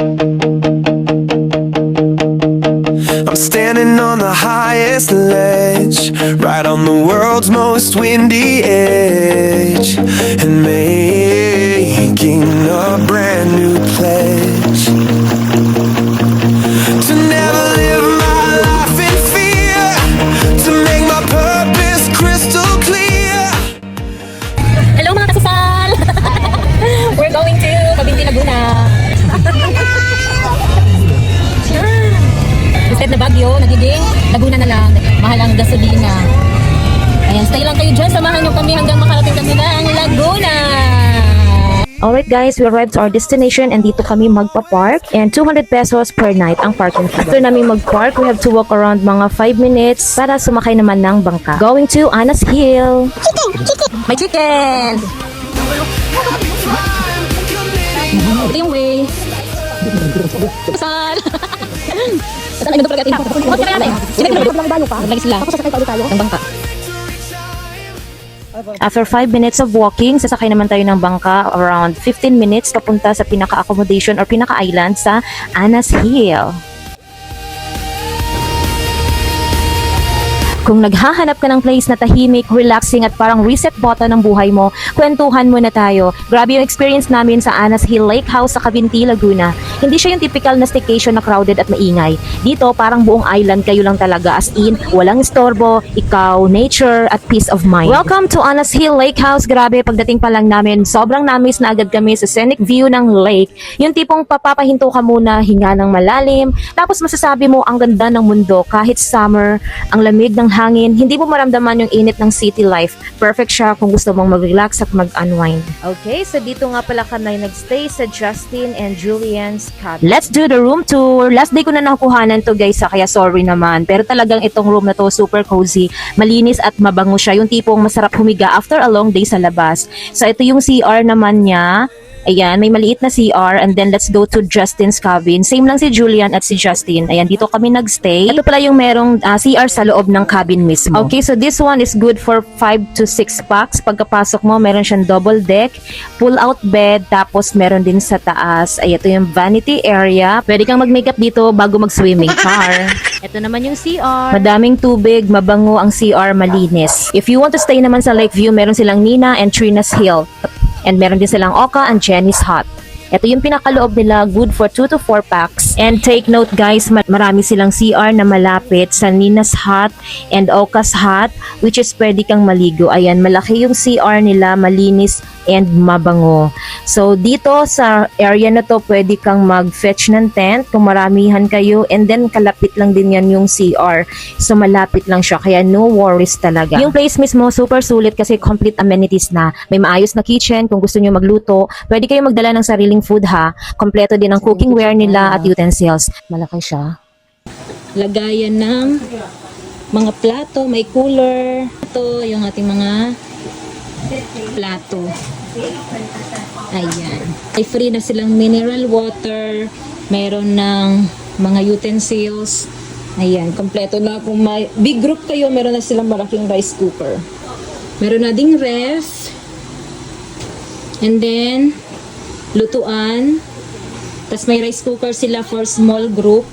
I'm standing on the highest ledge, right on the world's most windy edge, and making a brand new pledge to never live my life in fear, to make my purpose crystal clear. Hello mga kasasal! We're going to Cabinti, Laguna. Instead na Baguio, nagiging Laguna na lang. Mahal ang gasolina. Ayan, stay lang kayo dyan. Samahan nyo kami hanggang makarating kami ng Laguna. Alright guys, we arrived to our destination and dito kami magpa-park and 200 pesos per night ang parking fee. After namin mag-park, we have to walk around mga 5 minutes para sumakay naman ng bangka. Going to Anas Hill. May chicken! Ito yung way. Pasal! Saan ang nagpapagatin? Huwag ka na yan eh. Lagi sila. Ng bangka. After 5 minutes of walking, sasakay naman tayo ng bangka around 15 minutes papunta sa pinaka-accommodation or pinaka-island sa Anas Hill. Kung naghahanap ka ng place na tahimik, relaxing at parang reset button ng buhay mo, kwentuhan muna tayo. Grabe yung experience namin sa Anas Hill Lake House sa Cabinti, Laguna. Hindi siya yung typical na staycation na crowded at maingay. Dito, parang buong island kayo lang talaga, as in, walang istorbo, ikaw, nature, at peace of mind. Welcome to Anas Hill Lake House. Grabe, pagdating pa lang namin, sobrang namis na agad kami sa scenic view ng lake. Yung tipong papapahinto ka muna, hinga ng malalim, tapos masasabi mo ang ganda ng mundo kahit summer, ang lamig ng hangin, hindi mo maramdaman yung init ng city life. Perfect siya kung gusto mong mag-relax at mag-unwind. Okay, so dito nga pala kami nagstay sa Justin and Julian's cabin. Let's do the room tour. Last day ko na nakukuhanan to guys, kaya sorry naman. Pero talagang itong room na to super cozy, malinis at mabango siya. Yung tipong masarap humiga after a long day sa labas. So ito yung CR naman niya. Ayan, may maliit na CR and then let's go to Justin's cabin. Same lang si Julian at si Justin. Ayan, dito kami nagstay. Ito pala yung merong CR sa loob ng cabin mismo. Okay, so this one is good for 5 to 6 packs. Pagkapasok mo, meron siyang double deck, pull-out bed, tapos meron din sa taas. Ay, ito yung vanity area. Pwede kang mag-makeup dito bago mag-swimming car. Ito naman yung CR. Madaming tubig, mabango ang CR, malinis. If you want to stay naman sa Lakeview, meron silang Nina and Trina's Hill. And meron din silang Oka and Jenny's Hut. Ito yung pinakaloob nila, good for 2 to 4 packs. And take note guys, marami silang CR na malapit sa Nina's Hut and Oka's Hut, which is pwede kang maligo. Ayan, malaki yung CR nila, malinis and mabango. So dito sa area na to, pwede kang mag-fetch ng tent kung maramihan kayo, and then kalapit lang din yan yung CR. So malapit lang siya, kaya no worries talaga. Yung place mismo, super sulit kasi complete amenities na. May maayos na kitchen, kung gusto nyo magluto, pwede kayo magdala ng sariling food ha. Kompleto din ang cookingware nila at utensils. Malaki siya. Lagayan ng mga plato, may cooler. Ito yung ating mga plato. Ayan. Ay free na silang mineral water. Meron ng mga utensils. Ayan, kompleto na. Kung may big group kayo, meron na silang malaking rice cooker. Meron na ding ref. And then, lutuan. Tapos may rice cooker sila for small group.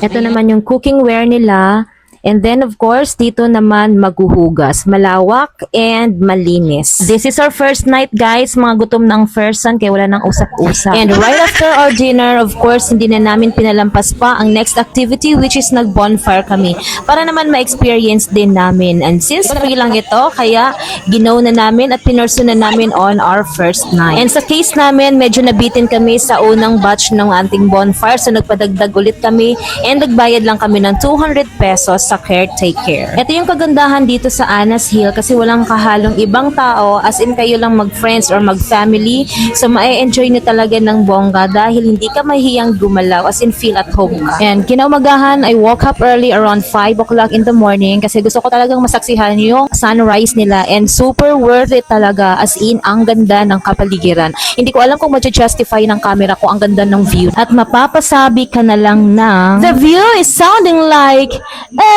Ito naman yung cookingware nila. And then of course, dito naman maghuhugas. Malawak and malinis. This is our first night guys. Mga gutom ng person kaya wala nang usap-usap. And right after our dinner, of course, hindi na namin pinalampas pa ang next activity, which is nag-bonfire kami. Para naman ma-experience din namin. And since free lang ito, kaya ginaw na namin at pinurso na namin on our first night. And sa case namin, medyo nabitin kami sa unang batch ng ating bonfire. So nagpadagdag ulit kami and nagbayad lang kami ng 200 pesos sa caretaker. Ito yung kagandahan dito sa Anas Hill kasi walang kahalong ibang tao, as in kayo lang mag-friends or mag-family. So ma-enjoy nyo talaga ng bongga dahil hindi ka mahiyang gumalaw, as in feel at home ka. And kinaumagahan, I woke up early around 5 o'clock in the morning kasi gusto ko talagang masaksihan yung sunrise nila, and super worth it talaga, as in ang ganda ng kapaligiran. Hindi ko alam kung ma-justify ng camera ko ang ganda ng view at mapapasabi ka na lang ng the view is sounding like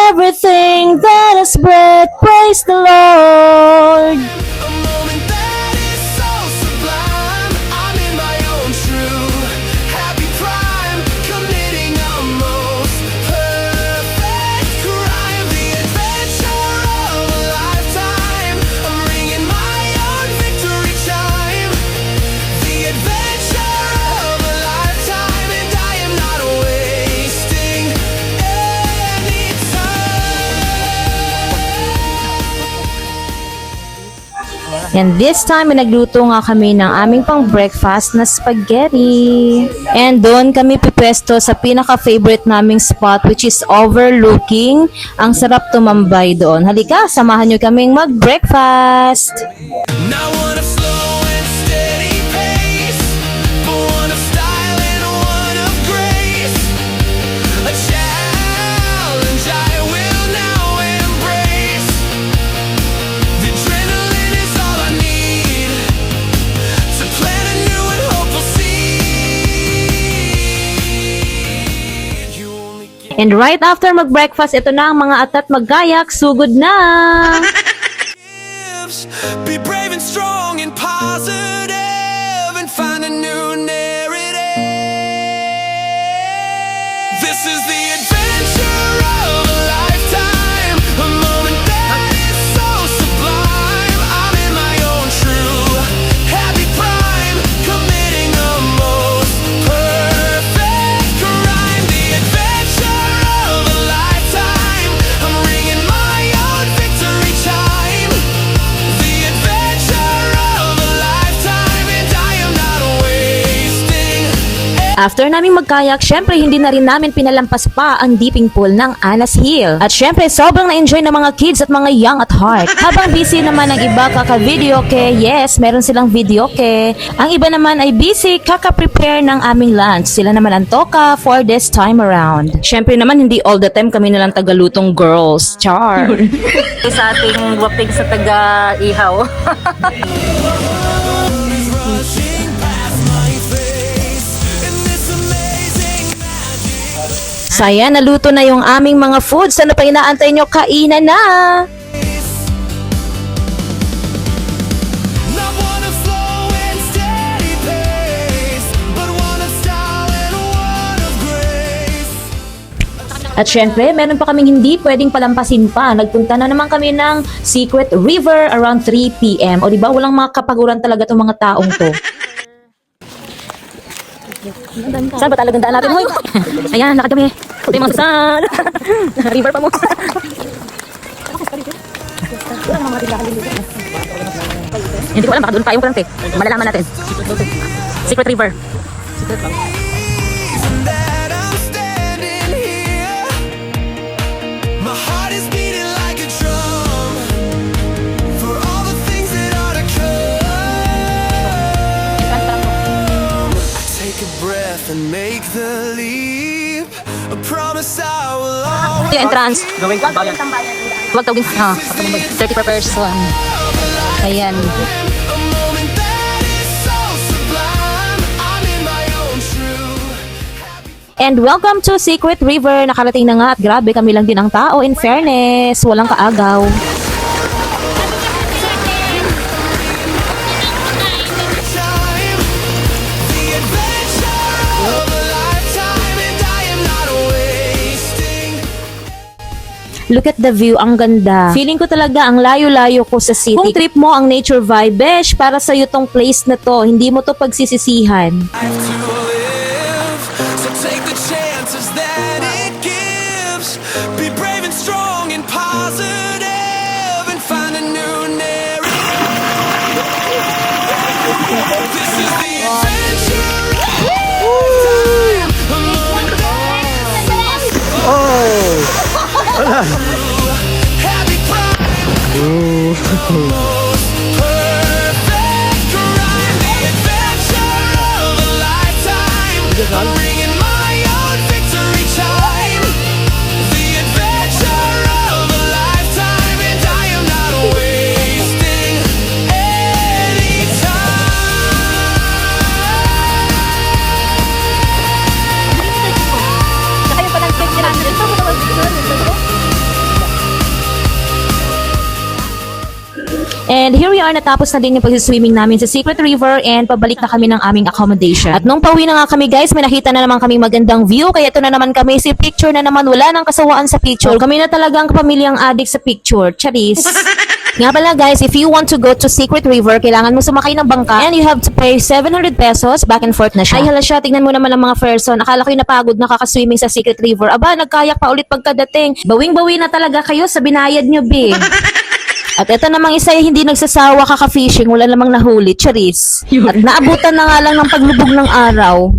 everything that has breath, praise the Lord. A moment that is so sublime. I'm in my own true happy pride. And this time, nagluto nga kami ng aming pang breakfast na spaghetti. And doon kami pipwesto sa pinaka-favorite naming spot which is overlooking. Ang sarap tumambay doon. Halika, samahan nyo kaming mag-breakfast. Not one of slow and steady pace, but one of style and one of grace. A challenge I will now embrace. The adrenaline is all I need to plant a new and hopeful seed. You only get And right after mag-breakfast, ito na ang mga atat maggayak. Sugod na! gifts. Be brave and strong and positive, and find a new narrative. This is the adventure of a lifetime, a moment that is so sublime. I'm in my own true happy prime, committing the most perfect crime. The adventure of a lifetime, I'm ringing my own victory chime. The adventure of a lifetime, and I am not wasting. After naming magkayak, syempre hindi na rin namin pinalampas pa ang dipping pool ng Anas Hill. At syempre sobrang na-enjoy ng mga kids at mga young at heart. Habang busy naman ang iba kaka-videoke, yes, meron silang videoke. Ang iba naman ay busy kaka-prepare ng aming lunch. Sila naman ang toka for this time around. Syempre naman hindi all the time kami nalang tagalutong girls. Char! Sa ating wapig sa taga-ihaw. Is rushing past my face in this amazing magic Saya, naluto na yung aming mga foods. Ano pa inaantay nyo? Kainan na! Not one of slow and steady pace, but one of style and one of grace. At syempre, meron pa kaming hindi pwedeng palampasin pa. Nagpunta na naman kami ng Secret River around 3 p.m. O diba, walang mga kapaguran talaga itong mga taong to. Saan ba talagang daan natin? Hoy? Ayan, lakad kami. Ito yung mga sasad. River pa mo. Hindi ko alam, baka doon pa yung front eh. Malalaman natin. Secret River. Reason that I'm standing here, my heart is beating like a drum for all the things that are to come. Take a breath and make the leap. I promise I will always. Ito yung entrance. Gawin ka bayan. Huwag tawagin. 30 per person. Ayan. A moment that is so sublime. I'm in my own true. And welcome to Secret River. Nakarating na nga at grabe kami lang din ang tao. In fairness, walang kaagaw. Time, the adventure of a lifetime, and I am not wasting. Look at the view, ang ganda. Feeling ko talaga ang layo-layo ko sa city. Kung trip mo ang nature vibe, besh, para sa'yo tong place na to. Hindi mo to pagsisisihan. Life to live, so take the chances that it gives. Be brave and strong and positive, and find a new narrative. This is the adventure of a lifetime, a moment that is happy prime. Most perfect crime. The adventure of a lifetime. I'm ringing my own victory chime. The adventure of a lifetime, and I am not wasting any And here we are, natapos na din yung pag-swimming namin sa Secret River and pabalik na kami ng aming accommodation. At nung pauwi na nga kami guys, may nakita na naman kaming magandang view, kaya ito na naman kami, si picture na naman, wala nang kasawaan sa picture. Kami na talagang pamilyang addict sa picture. Charis. Nga pala guys, if you want to go to Secret River, kailangan mo sumakay ng bangka and you have to pay 700 pesos, back and forth na siya. Ay hala siya, tignan mo naman ang mga person. Akala ko yung napagod nakaka-swimming sa Secret River. Aba, nagkayak pa ulit pagkadating. Bawing-bawi na talaga kayo sa binayad nyo, be. At ito namang isa ay hindi nagsasawa kaka-fishing, wala namang nahuli, charis. At naabutan na nga lang ng paglubog ng araw.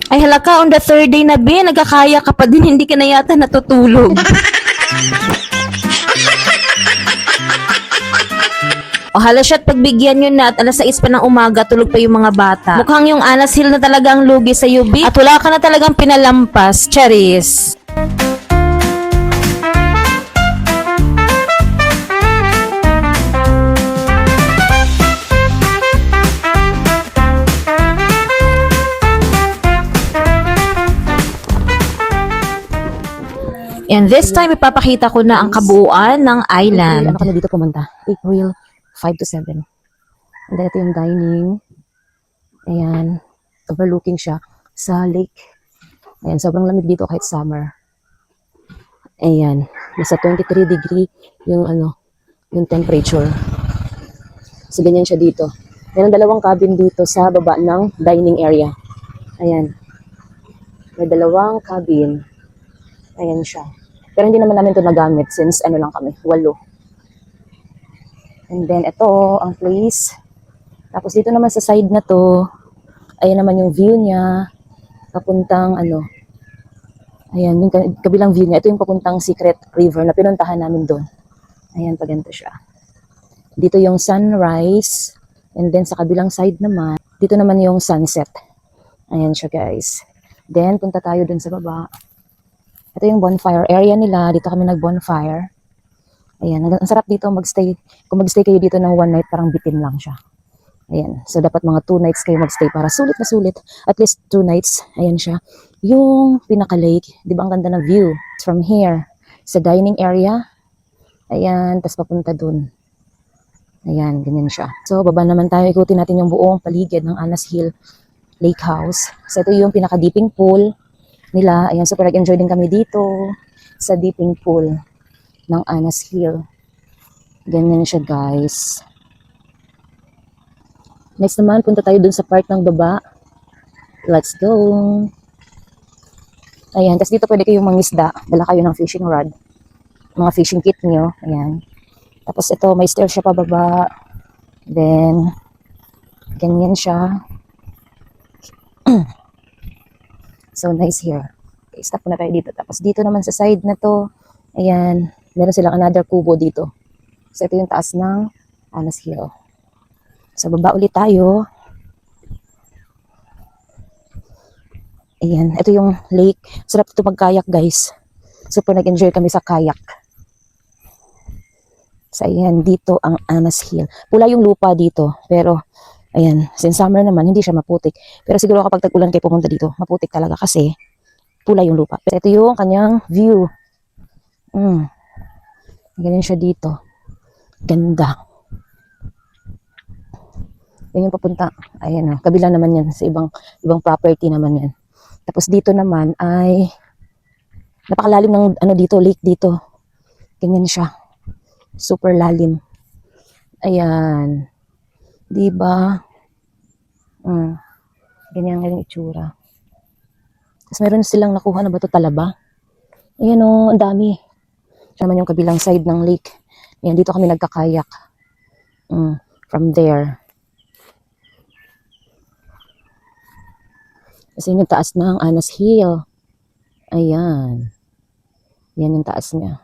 Ay halaka, on the third day na be, nagkakaya ka pa din, hindi ka na yata natutulog. O hala siya't pagbigyan nyo na at alas 6 pa ng umaga, tulog pa yung mga bata. Mukhang yung Anas Hill na talaga ang lugi sa UB at wala ka na talagang pinalampas, charis. And this time, ipapakita ko na ang kabuuan ng island. Ano kami dito pumunta? April 5 to 7. And then ito yung dining. Ayan. Overlooking siya sa lake. Ayan, sobrang lamig dito kahit summer. Ayan. Nasa 23 degree yung yung temperature. So, ganyan siya dito. Meron dalawang cabin dito sa baba ng dining area. Ayan. May dalawang cabin. Ayan siya. Pero hindi naman namin ito nagamit since lang kami, 8. And then ito ang place. Tapos dito naman sa side na to, ayan naman yung view niya. Papuntang ayan, yung kabilang view niya. Ito yung papuntang Secret River na pinuntahan namin doon. Ayan, paganto siya. Dito yung sunrise. And then sa kabilang side naman, dito naman yung sunset. Ayan siya guys. Then punta tayo dun sa baba. Ito yung bonfire area nila. Dito kami nag-bonfire. Ayan, ang sarap dito magstay. Kung magstay kayo dito ng 1 night, parang bitin lang siya. Ayan, so dapat mga 2 nights kayo magstay para sulit na sulit. At least 2 nights. Ayan siya. Yung pinaka-lake, di ba ang ganda ng view? From here, sa dining area. Ayan, tas papunta dun. Ayan, ganyan siya. So, baba naman tayo. Ikutin natin yung buong paligid ng Anas Hill Lake House. So, ito yung pinaka-dipping pool nila. Ayan, super nag-enjoy din kami dito sa dipping pool ng Anas Hill. Ganyan siya guys. Next naman, punta tayo dun sa part ng baba. Let's go. Ayan, tapos dito pwede kayong mangisda. Dala kayo ng fishing rod. Mga fishing kit nyo. Ayan. Tapos ito, may stair siya pababa. Then, ganyan siya. So, nice here. Okay, stop na tayo dito. Tapos dito naman sa side na to, ayan, meron silang another kubo dito. So, ito yung taas ng Anas Hill. So, baba ulit tayo. Ayan, ito yung lake. Sarap ito mag-kayak, guys. Super nag-enjoy kami sa kayak. So, ayan, dito ang Anas Hill. Pula yung lupa dito, pero ayan, since summer naman, hindi siya maputik. Pero siguro kapag tag-ulan kayo pumunta dito, maputik talaga kasi pula yung lupa. Pero ito yung kanyang view. Ganyan siya dito. Ganda. Yan yung papunta. Ayan, kabila naman yan. Sa ibang property naman yan. Tapos dito naman ay napakalalim ng dito, lake dito. Ganyan siya. Super lalim. Ayan. Diba? Ganyan yung itsura. Tapos meron silang nakuha na bato talaba. Ayan o, ang dami. Siya naman yung kabilang side ng lake. Ayan, dito kami nagkakayak. From there. Kasi yung taas ng Anas Hill. Ayan. Yan yung taas niya.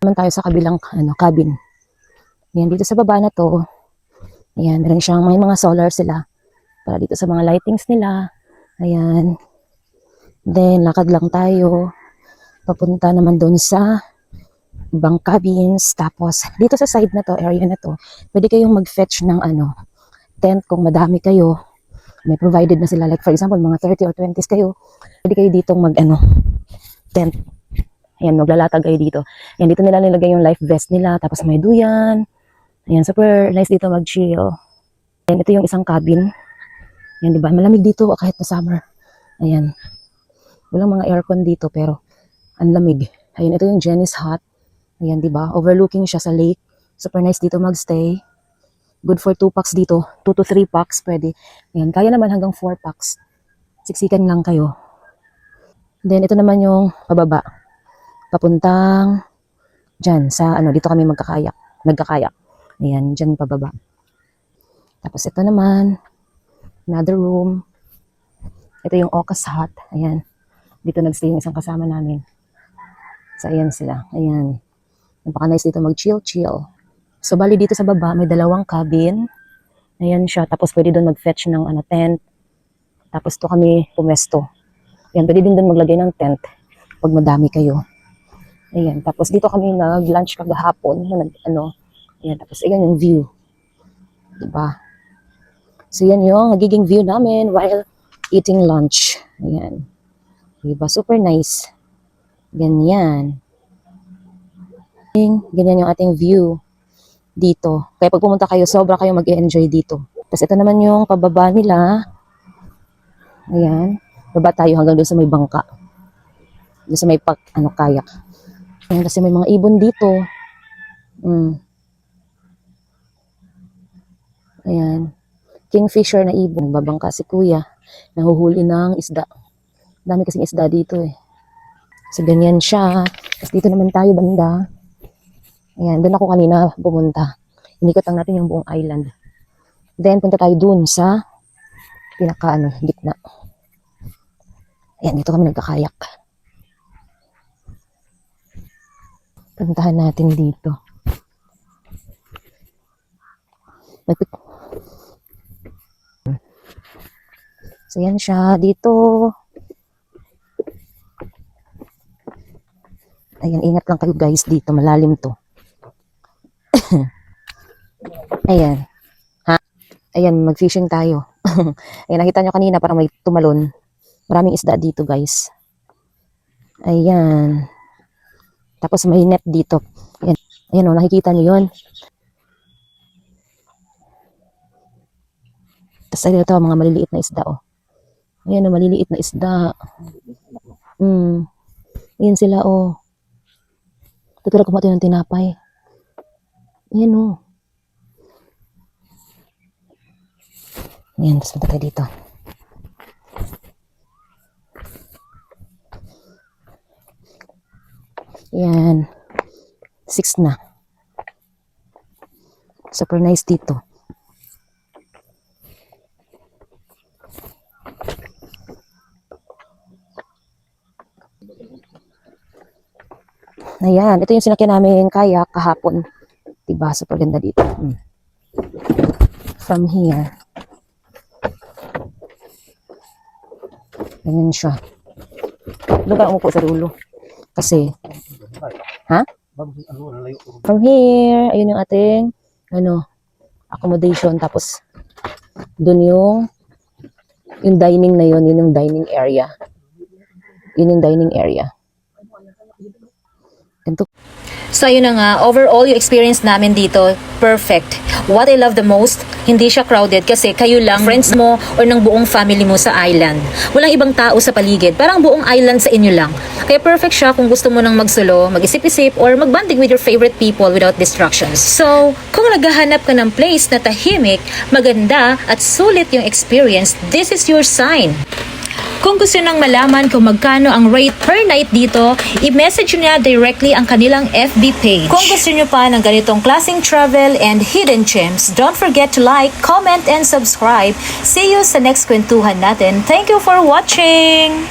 Naman tayo sa kabilang cabin. Ayan, dito sa baba na to. Ayan, meron siyang may mga solar sila. Para dito sa mga lightings nila. Ayan. Then, lakad lang tayo. Papunta naman doon sa ibang cabins. Tapos, dito sa side na to, area na to, pwede kayong mag-fetch ng tent kung madami kayo. May provided na sila. Like, for example, mga 30 or 20s kayo. Pwede kayo ditong tent. Ayan, maglalatag kayo dito. Ayan, dito nila nilagay yung life vest nila. Tapos may duyan. Ayan, super nice dito mag-chill. Ayan, ito yung isang cabin. Ayan, diba? Malamig dito kahit na summer. Ayan. Walang mga aircon dito pero ang lamig. Ayan, ito yung Jenny's Hut. Ayan, diba? Overlooking siya sa lake. Super nice dito magstay. Good for 2 packs dito. 2 to 3 packs pwede. Ayan, kaya naman hanggang 4 packs. Siksikan lang kayo. Then, ito naman yung pababa. papuntang dyan sa ano, dito kami nagkakayak. Ayan, dyan pababa. Tapos ito naman, another room. Ito yung Ocas Hut. Ayan. Dito nagstay yung isang kasama namin. So, ayan sila. Ayan. Napaka-nice dito mag-chill-chill. So, bali dito sa baba, may 2 cabin. Ayan siya. Tapos, pwede doon mag-fetch ng tent. Tapos, to kami pumesto. Ayan, pwede din doon maglagay ng tent pag madami kayo. Ayan. Tapos, dito kami nag-lunch kagahapon. Ayan. Tapos, ayan yung view. Diba? So, yan yung nagiging view namin while eating lunch. Ayan. Diba? Super nice. Ganyan. Ganyan yung ating view dito. Kaya pag pumunta kayo, sobra kayo mag-enjoy dito. Tapos ito naman yung pababa nila. Ayan. Baba tayo hanggang doon sa may bangka. Doon sa may kayak. Ayan, kasi may mga ibon dito. Ayan. Kingfisher na ibon. Babangka si kuya. Nahuhuli ng isda. Dami kasing isda dito eh. So, ganyan siya. Tapos dito naman tayo banda. Ayan, doon ako kanina pumunta. Inikot lang natin yung buong island. Then, punta tayo dun sa gitna. Ayan, dito kami nagkakayak. Puntahan natin dito. So, yan siya. Dito. Ayan, ingat lang kayo guys dito. Malalim to. Ayan. Ayan, mag-fishing tayo. Ayan, nakita nyo kanina parang may tumalon. Maraming isda dito guys. Ayan. Tapos may net dito. Ayan, ayan o, nakikita nyo yun. Tapos ayun ito, mga maliliit na isda o. Ayan o, maliliit na isda. Ayan sila o. Tutulog ko ng tinapay. Ayan o. Ayan, tapos punta tayo dito. Ayan. 6 na. Super nice dito. Ayan, ito yung sinakyan namin kayak kahapon. Diba? Super ganda dito. From here. Ganyan siya. Doon ka umupo sa dulo. Kasi, from here, ayun yung ating, accommodation. Tapos, doon yung dining na yun yung dining area. Yun yung dining area. Ganito. So ayun na nga, overall yung experience namin dito, perfect. What I love the most, hindi siya crowded kasi kayo lang, friends mo, or ng buong family mo sa island. Walang ibang tao sa paligid, parang buong island sa inyo lang. Kaya perfect siya kung gusto mo nang magsolo, mag-isip-isip, or magbanding with your favorite people without distractions. So, kung naghahanap ka ng place na tahimik, maganda, at sulit yung experience, this is your sign. Kung gusto nang malaman kung magkano ang rate per night dito, i-message niya directly ang kanilang FB page. Kung gusto nyo pa ng ganitong klaseng travel and hidden gems, don't forget to like, comment, and subscribe. See you sa next kwentuhan natin. Thank you for watching!